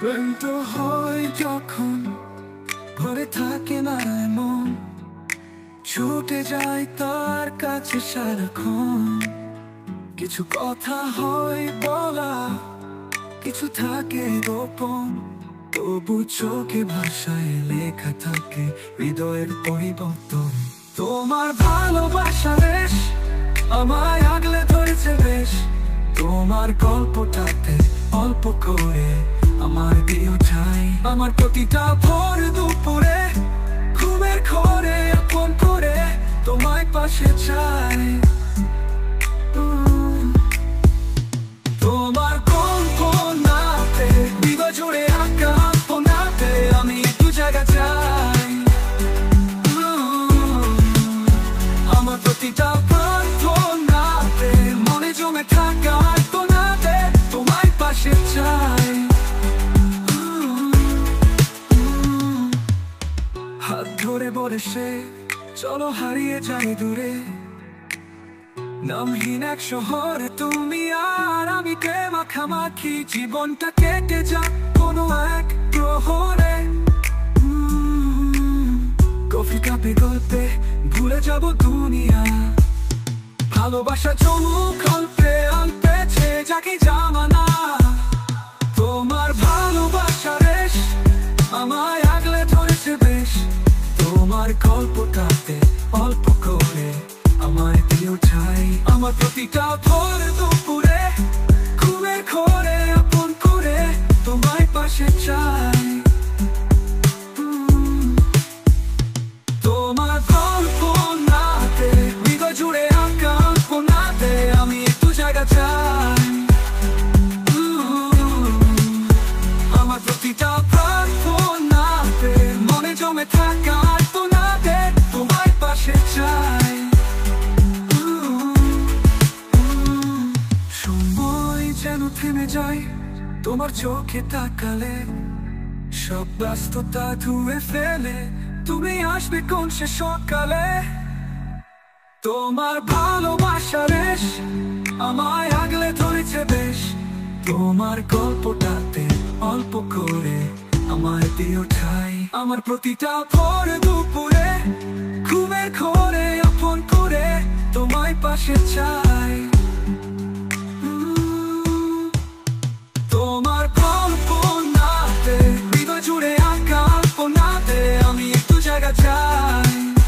ক্লান্ত হয় যখন ভরে থাকে না মন, ছুটে যায় তার কাছে সারাক্ষণ। কিছু কথা হয় বলা, কিছু থাকে গোপন, তবু চোখে ভাষায় লেখা থাকে হৃদয়ের পরিবর্তন। তোমার ভালোবাসা বেশ আমায় আগলে ধরেছে বেশ, তোমার গল্পটাতে অল্প করে আমার দিও ঠাই। আমার প্রতিটা ভোর দুপুরে ঘুমের ঘরে আপন করে তোমায় পাশে চাই। তোমার কল্পনাতে হৃদয় জুড়ে আঁকা আপনাতে আমি একটু জায়গা চাই। আমার প্রতিটা প্রার্থনাতে মনে জমে থাকা আপনাতে তোমায় পাশে চাই। হাত ধরে বলে সে চলো হারিয়ে যাই দূরে, নামহীন এক শহরে তুমি আর আমি কে মাখামাখি, জীবনটা কেটে যাক কোনো এক প্রহরে। কফি কাপে গল্পে ভুলে যাব দুনিয়া, ভালোবাসা চমুক অল্পে অল্পেছে যাকে জামানা। তোমার ভালোবাসা রেশ আমায় আগলে ধরেছে বেশ, তোমার গল্পটাতে অল্প করে আমায় দিও ঠাই। আমার প্রতিটা ভোর দুপুরে ঘুমের ঘরে আপন করে তোমায় পাশে চাই। তোমার কল্পনাতে হৃদয় জুড়ে আঁকা আপনাতে আমি একটু জায়গা চাই। আমার প্রতিটা প্রার্থনাতে মনে জমে থাকা আপনাতে তোমায় পাশে চাই। সময় যেন থেমে যায় তোমার চোখে তাকালে, সব ব্যস্ততা ধুয়ে ফেলে তুমি আসবে কোন সে সকালে। তোমার ভালোবাসা রেশ আমায় আগলে ধরেছে বেশ, তোমার গল্পটাতে অল্প করে আমায় দিও ঠাই। আমার প্রতিটা ভোর দুপুরে